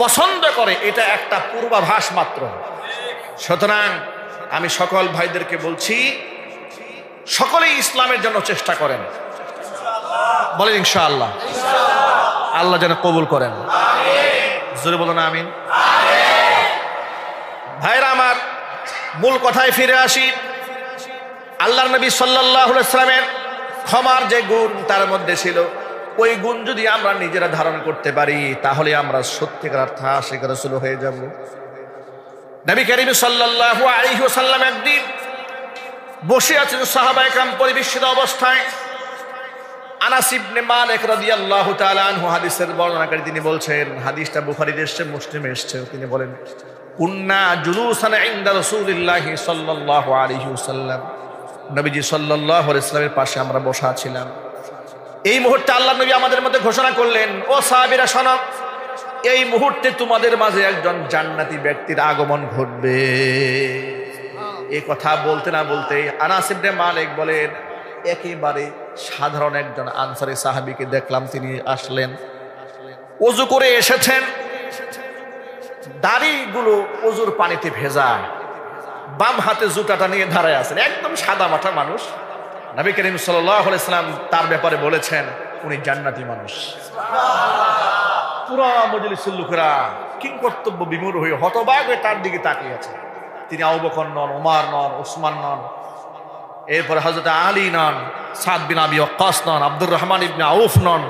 [SPEAKER 1] পছন্দ করে, এটা একটা পূর্বাভাস মাত্র। সুতরাং আমি সকল ভাইদেরকে বলছি, সকলেই ইসলামের জন্য চেষ্টা করেন, বলেন ইনশাআল্লাহ। আল্লাহ যেন কবুল করেন, জোরে বলুন আমিন। ভাইরা আমার, মূল কথায় ফিরে আসি। আল্লাহর নবী সাল্লাল্লাহু আলাইহি ওয়াসাল্লামের ক্ষমার যে গুণ তার মধ্যে ছিল, ওই গুণ যদি আমরা নিজেরা ধারণ করতে পারি, তাহলে আমরা সত্যিকার অর্থে আশিক রাসূল হয়ে যাব। নবী করিম সাল্লাল্লাহু আলাইহি ওয়াসাল্লাম একদিন বসে আছেন সাহাবায়ে কেরাম পরিবেষ্টিত অবস্থায়। আনাস ইবনে মালিক রাদিয়াল্লাহু তাআলা আনহু হাদিসের বর্ণনাকারী, তিনি বলছেন, হাদিসটা বুখারীতে এসেছে, মুসলিমে এসেছে। তিনি বলেন, কুন্না জুলুসান ইনদা রাসূলিল্লাহি সাল্লাল্লাহু আলাইহি ওয়াসাল্লাম, নবীজি সাল্লাল্লাহু আলাইহি ওয়াসাল্লামের পাশে আমরা বসা ছিলাম। এই মুহূর্তে আল্লাহ নবী আমাদের মধ্যে ঘোষণা করলেন, ও সাহাবীরা শোনো, এই মুহূর্তে তোমাদের মাঝে একজন জান্নাতি ব্যক্তির আগমন ঘটবে। এই কথা বলতে না বলতেই আনাস ইবনে মালিক বলেন, একেবারে সাধারণ একজন আনসারী সাহাবীকে দেখলাম, তিনি আসলেন, ওযু করে এসেছেন, দাড়িগুলো ওযুর পানিতে ভেজা, বাম হাতে জুতাটা নিয়ে দাঁড়ায় আছেন, একদম সাদা মাঠা মানুষ। নবী করিম সাল্লাল্লাহু আলাইহি ওয়াসাল্লাম তার ব্যাপারে বলেছেন, উনি জান্নাতি মানুষ। পুরা মজলিসের লোকেরা কিংকর্তব্য বিমূঢ় হয়ে হতবাক হয়ে তার দিকে তাকিয়ে আছে। তিনি আবু বকর নন, ওমর নন, ওসমান নন, এরপরে হযরত আলী নন, সাদ বিন আবি ওয়াক্কাস নন, আব্দুর রহমান ইবনে আউফ নন,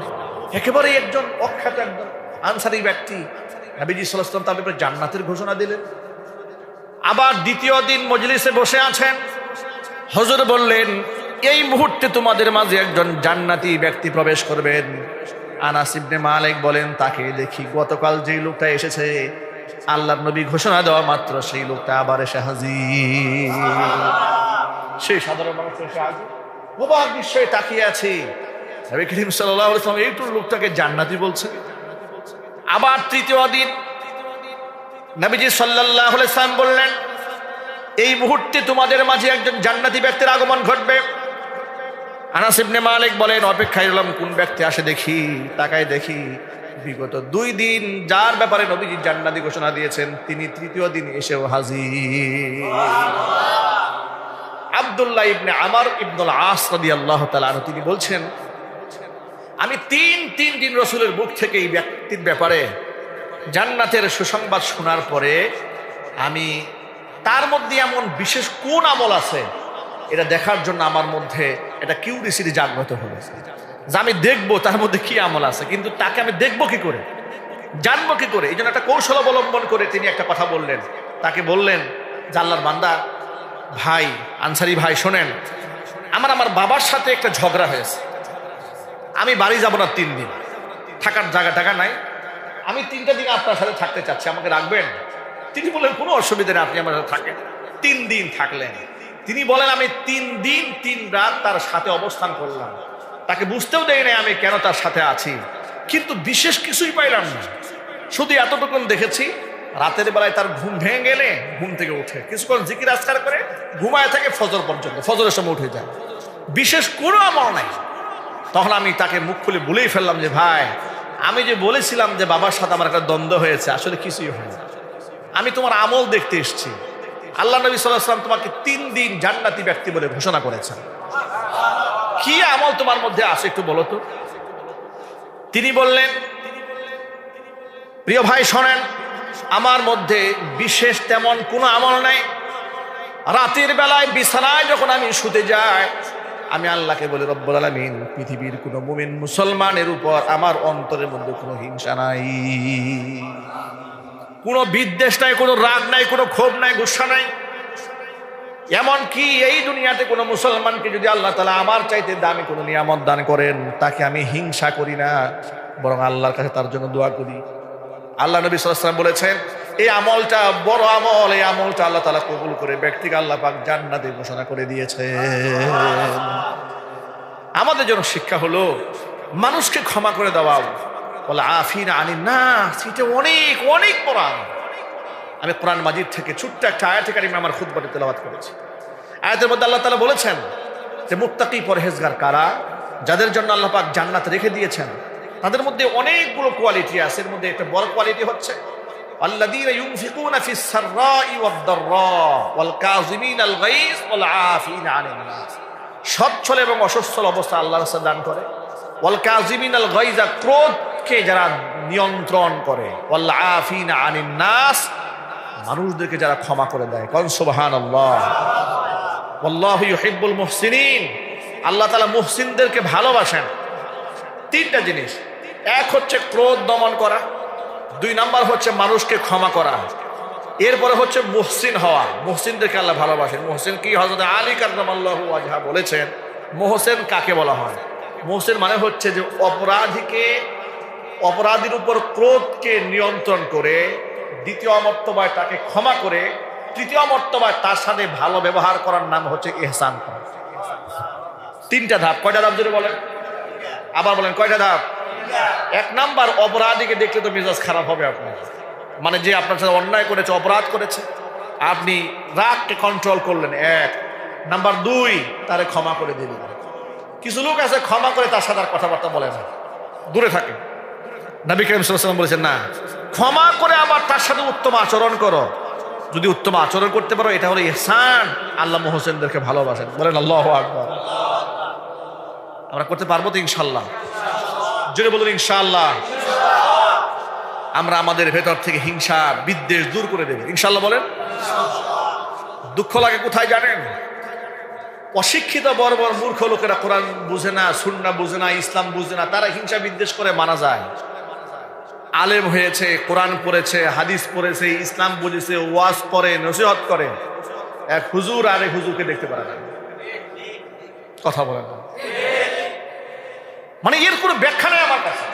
[SPEAKER 1] একেবারে একজন অখ্যাত একজন আনসারী ব্যক্তি। নবীজি সাল্লাল্লাহু আলাইহি ওয়াসাল্লাম তার ব্যাপারে জান্নাতের ঘোষণা দিলেন। আবার দ্বিতীয় দিন মজলিসে বসে আছেন, হুজুর বললেন, এই মুহূর্তে তোমাদের মাঝে একজন জান্নাতি ব্যক্তি প্রবেশ করবেন। আনাস ইবনে মালিক বলেন, তাকে দেখি গতকাল যেই লোকটা এসেছে, আল্লাহর নবী ঘোষণা দেওয়া মাত্র সেই লোকটা আবার এসে হাজির। সেই সাধারণ মানুষ এসে হাজির, অবাক বিস্ময়ে তাকিয়ে আছে। নবী করিম সাল্লাল্লাহু আলাইহি ওয়াসাল্লাম এইটুকু লোকটাকে জান্নাতি বলছে। আবার তৃতীয় দিন নবীজি সাল্লাল্লাহু আলাইহি ওয়াসাল্লাম বললেন, এই মুহূর্তে তোমাদের মাঝে একজন জান্নাতি ব্যক্তির আগমন ঘটবে। আনাস ইবনে মালিক বলেন, অপেক্ষায় রইলাম কোন ব্যক্তি আসে দেখি। তাকায় দেখি, বিগত 2 দিন যার ব্যাপারে নবীজি জান্নাতি ঘোষণা দিয়েছেন, তিনি তৃতীয় দিন এসেও হাজির। আব্দুল্লাহ ইবনে আমর ইবনুল আস রাদিয়াল্লাহু তাআলা আনহু, তিনি বলছেন, আমি তিন দিন রাসূলের মুখ থেকে এই ব্যক্তির ব্যাপারে জান্নাতের সুসংবাদ শোনার পরে আমি তার মধ্যে এমন বিশেষ কোন আমল আছে এটা দেখার জন্য আমার মধ্যে একটা কিউরিসিটি জাগ্রত হলো, যে আমি দেখবো তার মধ্যে কি আমল আছে। কিন্তু তাকে আমি দেখবো কি করে, জানবো কি করে? এই জন্য একটা কৌশল অবলম্বন করে তিনি একটা কথা বললেন। তাকে বললেন, যে আল্লাহর বান্দা, ভাই, আনসারি ভাই, শোনেন, আমার বাবার সাথে একটা ঝগড়া হয়েছে। আমি বাড়ি যাব না 3 দিন, থাকার জায়গা নাই। আমি 3টা দিন আপনার সাথে থাকতে চাচ্ছি, আমাকে রাখবেন? তিনি বললেন, কোনো অসুবিধা নেই, আপনি আমার সাথে থাকেন। 3 দিন থাকলেন। তিনি বলেন, আমি 3 দিন 3 রাত তার সাথে অবস্থান করলাম। তাকে বুঝতেও দেই নাই আমি কেন তার সাথে আছি, কিন্তু বিশেষ কিছুই পাইলাম না। শুধু এতটুকু দেখেছি, রাতের বেলায় তার ঘুম ভেঙে গেলে ঘুম থেকে উঠে কিছুক্ষণ জিকির আজকার করে ঘুমায় থাকে ফজর পর্যন্ত, ফজরের সময় উঠে যায়, বিশেষ কোনো আমল নাই। তখন আমি তাকে মুখ খুলে বলেই ফেললাম, যে ভাই, আমি যে বলেছিলাম যে বাবার সাথে আমার একটা দ্বন্দ্ব হয়েছে, আসলে কিছুই হয় না, আমি তোমার আমল দেখতে এসেছি। আল্লাহ নবী সাল্লাল্লাহু আলাইহি ওয়াসাল্লাম তোমাকে 3 দিন জান্নাতি ব্যক্তি বলে ঘোষণা করেছেন, কি আমল তোমার মধ্যে আছে একটু বলো তো। তিনি বললেন, প্রিয় ভাই শোনেন, আমার মধ্যে বিশেষ তেমন কোনো আমল নাই। রাতের বেলায় বিছানায় যখন আমি শুতে যাই, আমি আল্লাহকে বলি, রব্বুল আলামিন, পৃথিবীর কোনো মুমিন মুসলমানের উপর আমার অন্তরের মধ্যে কোনো হিংসা নাই, কোনো বিদ্বেষ নাই, কোনো রাগ নাই, কোনো ক্ষোভ নাই, গুসা নাই। এমন কি এই দুনিয়াতে কোনো মুসলমানকে যদি আল্লাহ তাআলা আমার চাইতে দামি কোনো নিয়ামত দান করেন, তাকে আমি হিংসা করি না, বরং আল্লাহর কাছে তার জন্য দোয়া করি। আল্লাহ নবী সাল্লাল্লাহু আলাইহি ওয়াসাল্লাম বলেছেন, এই আমলটা বড় আমল, এই আমলটা আল্লাহ তাআলা কবুল করে ব্যক্তিকে আল্লাহ পাক জান্নাতে ঘোষণা করে দিয়েছে। আমাদের জন্য শিক্ষা হলো, মানুষকে ক্ষমা করে দেওয়া, বলে আফিনা আনিন নাস, এটা অনেক অনেক কোরআন। আমি কোরআন মাজিদ থেকে ছোট্ট একটা আয়াতে কারিমা আমার খুতবাতে তেলাওয়াত করেছি। আয়াতের মধ্যে আল্লাহ তাআলা বলেছেন যে মুত্তাকি পরহেজগার কারা, যাদের জন্য আল্লাহ পাক জান্নাত রেখে দিয়েছেন, তাদের মধ্যে অনেকগুলো কোয়ালিটি আছে। এর মধ্যে একটা বড় কোয়ালিটি হচ্ছে আল্লাযীনা ইউনফিকুনা ফিস সাররাই ওয়াদ দাররা ওয়াল কাযিমিনাল গায়জ ওয়াল আফিনা আনিন নাস। সচ্ছল এবং অসচ্ছল অবস্থা আল্লাহর রাস্তায় দান করে। ওয়াল কাযিমিনাল গায়জ, ক্রোধকে যারা নিয়ন্ত্রণ করে। ওয়াল আফিনা আনিন নাস, মানুষদেরকে যারা ক্ষমা করে দেয়। কোন সুবহানাল্লাহ। ওয়াল্লাহু ইউহিব্বুল মুহসিনিন, আল্লাহ তাআলা মুহসিনদেরকে ভালোবাসেন। তিনটা জিনিস, এক হচ্ছে ক্রোধ দমন করা, দুই নাম্বার হচ্ছে মানুষকে ক্ষমা করা, এরপরে হচ্ছে মুহসিন হওয়া। মুহসিনদেরকে আল্লাহ ভালোবাসেন। মুহসিন কি হযরত আলী কাররামাল্লাহু ওয়াজহা বলেছেন, মুহসিন কাকে বলা হয়? মুহসিন মানে হচ্ছে যে অপরাধীর উপর ক্রোধকে নিয়ন্ত্রণ করে, দ্বিতীয় মর্তবায় তাকে ক্ষমা করে, তৃতীয় মর্তবায় তার সাথে ভালো ব্যবহার করার নাম হচ্ছে ইহসান করা। তিনটা ধাপ। কয়টা ধাপ যদি বলেন? আবার বলেন, কয়টা ধাপ? এক নাম্বার, অপরাধীকে দেখলে তো মেজাজ খারাপ হবে আপনার, মানে যে আপনার সাথে অন্যায় করেছে, অপরাধ করেছে, আপনি রাগকে কন্ট্রোল করলেন। এক নাম্বার। দুই, তারে ক্ষমা করে দিলেন। কিছু লোক আছে ক্ষমা করে তার সাথে আর কথাবার্তা বলে না, দূরে থাকে। নবী করিম সাল্লাল্লাহু আলাইহি ওয়াসাল্লাম বলেছেন, না, ক্ষমা করে আবার তার সাথে উত্তম আচরণ করো। যদি উত্তম আচরণ করতে পারো, এটা হলো ইহসান। আল্লাহ মুহসিনদেরকে ভালোবাসেন। বলেন আল্লাহু আকবার। আমরা করতে পারবো তো ইনশাআল্লাহ? জোরে বলুন ইনশাআল্লাহ। আমরা আমাদের ভেতর থেকে হিংসা বিদ্বেষ দূর করে দেব ইনশাআল্লাহ। বলেন। দুঃখ লাগে কোথায় জানেন? অশিক্ষিত বড় বড় মূর্খ লোকেরা কোরআন বুঝে না, সুন্নাহ বুঝে না, ইসলাম বুঝে না, তারা হিংসা বিদ্বেষ করে মারা যায়। আলেম হয়েছে, কোরআন পড়েছে, হাদিস পড়েছে, ইসলাম বুঝেছে, ওয়াজ করে, নসিহত করে, এক হুজুর আরেক হুজুরকে দেখতে পারে না। কথা বলেন না, মানে এর কোনো ব্যাখ্যা নেই আমার কাছে।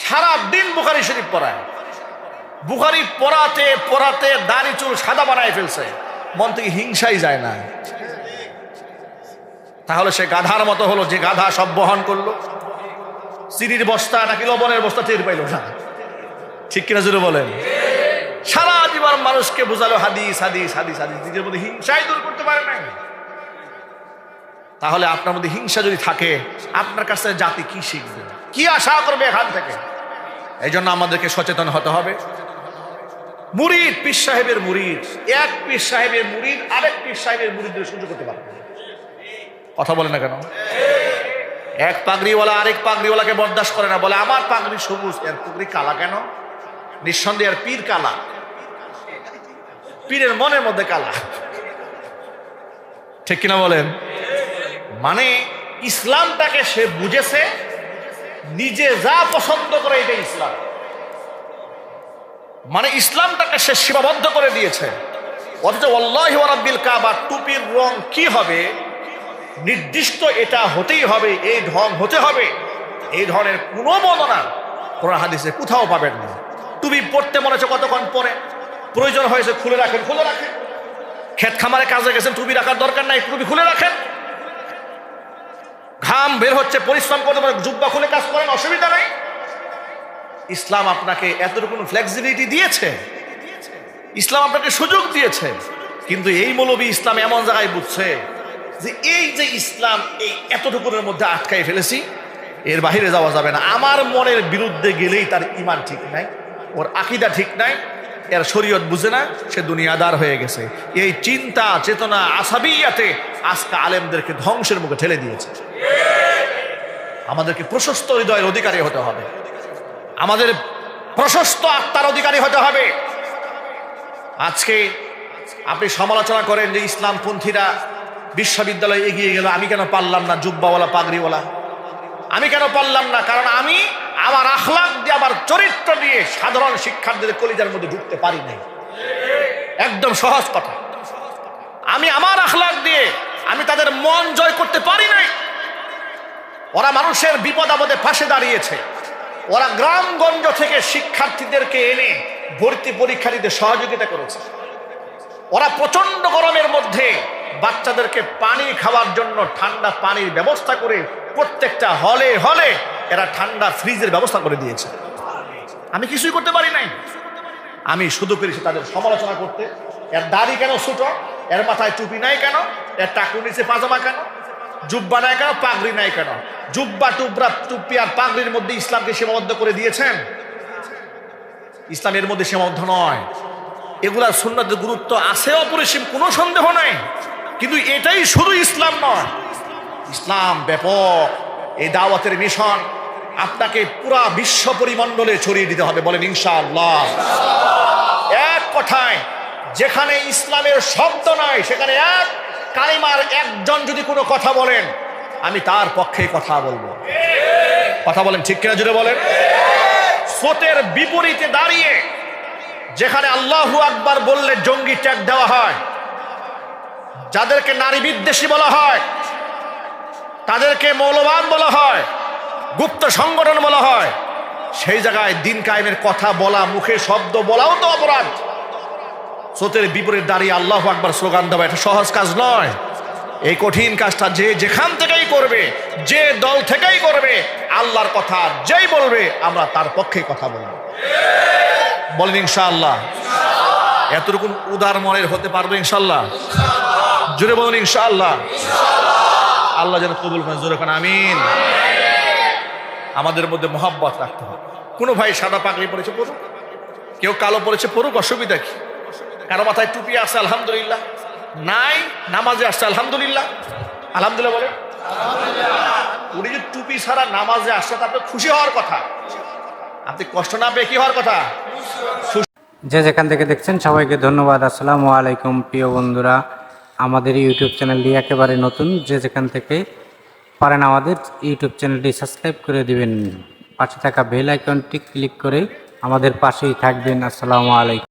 [SPEAKER 1] সারা দিন বুখারী শরীফ পড়ায়, বুখারী পড়াতে পড়াতে দাড়ি চুল সাদা বানায় ফেলছে, মন থেকে হিংসাই যায় না। তাহলে সে গাধার মতো হলো, যে গাধা সব বহন করলো। চিনির বস্তা নাকি লবণের বস্তা টের পাইল না। ঠিক কিনা জোরে বলেন? সারা জীবন মানুষকে বোঝালো হাদিস হাদিস হাদিস হাদিস, নিজের মধ্যে হিংসাই দূর করতে পারে না। তাহলে আপনার মধ্যে হিংসা যদি থাকে, আপনার কাছে জাতি কি শিখবে, কি আশা করবে এখান থেকে? এই জন্য আমাদেরকে সচেতন হতে হবে। মুরিদ পীর সাহেবের মুরিদ, এক পীর সাহেবের মুরিদ আরেক পীর সাহেবের মুরিদদের সহ্য করতে পারবে না। কথা বলে না কেন? এক পাগড়িওয়ালা আরেক পাগড়িওয়ালাকে বরদাস্ত করে না, বলে আমার পাগড়ি সবুজ, এর পাগড়ি কালা কেন? নিঃসন্দেহে আর পীর কালা, পীরের মনের মধ্যে কালা। ঠিক কিনা বলেন? মানে ইসলামটাকে সে বুঝেছে, নিজে যা পছন্দ করে এটাই ইসলাম। মানে ইসলামটাকে সে সীমাবদ্ধ করে দিয়েছে। অথচ আল্লাহু রাব্বিল কাবা, টুপির রং কি হবে নির্দিষ্ট, এটা হতেই হবে, এই ঢং হতে হবে, এই ধরনের কোনো বর্ণনা কোরআন হাদিসে কোথাও পাবেন না। টুপি পড়তে মনে হচ্ছে কতক্ষণ পরে, প্রয়োজন হয়েছে খুলে রাখেন, খুলে রাখেন। ক্ষেত খামারে কাজে গেছেন, টুপি রাখার দরকার নাই, টুপি খুলে রাখেন। ঘাম বের হচ্ছে, পরিশ্রম করতে পারে, জুব্বা খুলে কাজ করেন, অসুবিধা নাই। ইসলাম আপনাকে এতটুকু ফ্লেক্সিবিলিটি দিয়েছে, ইসলাম আপনাকে সুযোগ দিয়েছে। কিন্তু এই মৌলবী ইসলাম এমন জায়গায় বুঝছে যে এই যে ইসলাম, এই এতটুকুর মধ্যে আটকাই ফেলেছি, এর বাহিরে যাওয়া যাবে না। আমার মনের বিরুদ্ধে গেলেই তার ঈমান ঠিক নাই, ওর আকীদা ঠিক নাই, এর শরীয়ত বুঝে না, সে দুনিয়াদার হয়ে গেছে। এই চিন্তা চেতনা আসাবিয়াতে আজকে আলেমদেরকে ধ্বংসের মুখে ঠেলে দিয়েছে। আমাদেরকে প্রশস্ত হৃদয়ের অধিকারী হতে হবে, আমাদের প্রশস্ত আত্মার অধিকারী হতে হবে। আজকে আপনি সমালোচনা করেন যে ইসলামপন্থীরা বিশ্ববিদ্যালয়ে এগিয়ে গেল, আমি কেন পারলাম না, জুব্বাওয়ালা পাগড়িওয়ালা আমি কেন পারলাম না? কারণ আমি আমার আখলাক দিয়ে, আমার চরিত্র দিয়ে সাধারণ শিক্ষার্থীদের কলিজার মধ্যে ঢুকতে পারি নাই। একদম সহজ কথা, আমি আমার আখলাক দিয়ে আমি তাদের মন জয় করতে পারি নাই। ওরা মানুষের বিপদ আপদে পাশে দাঁড়িয়েছে, ওরা গ্রামগঞ্জ থেকে শিক্ষার্থীদেরকে এনে ভর্তি পরীক্ষা দিতে সহযোগিতা করেছে, ওরা প্রচন্ড গরমের মধ্যে বাচ্চাদেরকে পানি খাওয়ার জন্য ঠান্ডা পানির ব্যবস্থা করে প্রত্যেকটা হলে হলে এরা ঠান্ডা ফ্রিজের ব্যবস্থা করে দিয়েছে। আমি কিছুই করতে পারি নাই, আমি শুধু পেরেছি তাদের সমালোচনা করতে। এর দাড়ি কেন ছোট, এর মাথায় টুপি নাই কেন, এর টাকুর নিচে পাজামা কেন, জুব্বা নাই কেন, পাগড়ি নাই কেন? জুব্বা টুপি আর পাগড়ির মধ্যে ইসলামকে সীমাবদ্ধ করে দিয়েছেন? ইসলামের মধ্যে সীমাবদ্ধ নয়। এগুলার সুন্নাতের গুরুত্ব আছে অপরিসীম, কোনো সন্দেহ নাই, কিন্তু এটাই শুধু ইসলাম নয়। ইসলাম ব্যাপক। এই দাওয়াতের মিশন আপনাকে পুরা বিশ্ব পরিমণ্ডলে ছড়িয়ে দিতে হবে, বলেন ইনশাআল্লাহ। এক কথায়, যেখানে ইসলামের শব্দ নাই সেখানে এক কালিমার একজন যদি কোনো কথা বলেন, আমি তার পক্ষে কথা বলবো। কথা বলেন ঠিক কিনা, জুড়ে বলেন। স্রোতের বিপরীতে দাঁড়িয়ে যেখানে আল্লাহু আকবার বললে জঙ্গি ট্যাগ দেওয়া হয়, যাদেরকে নারী বিদ্বেষী বলা হয়, তাদেরকে মৌলবাদ বলা হয়, গুপ্ত সংগঠন বলা হয়, সেই জায়গায় দিন কায়েমের কথা বলা, মুখে শব্দ বলাও তো অপরাধ। স্রোতের বিপরীত দাঁড়িয়ে আল্লাহু আকবার স্লোগান দেওয়া এটা সহজ কাজ নয়। এই কঠিন কাজটা যে যেখান থেকেই করবে, যে দল থেকেই করবে, আল্লাহর কথা যেই বলবে আমরা তার পক্ষে কথা বলবো, বলেন ইনশাআল্লাহ। এতটুকু উদার মনের হতে পারবে ইনশাআল্লাহ, জোরে বলুন ইনশাআল্লাহ। আল্লাহ যেন কবুল করেন, জোরে করেন আমিন। আমাদের মধ্যে মহব্বত রাখতে হবে। কোনো ভাই সাদা পাগড়ি পরেছে পড়ুক, কেউ কালো পরেছে পড়ুক, অসুবিধা কি? কারো মাথায় টুপি আছে আলহামদুলিল্লাহ, নাই নামাজে আসছে আলহামদুলিল্লাহ, আলহামদুলিল্লাহ বলে। উনি যে টুপি ছাড়া নামাজে আসছে তাতে খুশি হওয়ার কথা, আপনি কষ্ট না পেয়ে কি হওয়ার কথা?
[SPEAKER 2] যে যেখান থেকে দেখছেন সবাইকে ধন্যবাদ। আসসালামু আলাইকুম প্রিয় বন্ধুরা, আমাদের ইউটিউব চ্যানেলটি একেবারে নতুন। যে যেখান থেকে পারেন আমাদের ইউটিউব চ্যানেলটি সাবস্ক্রাইব করে দিবেন, পাশে থাকা বেল আইকনটি ক্লিক করে আমাদের পাশেই থাকবেন। আসসালামু আলাইকুম।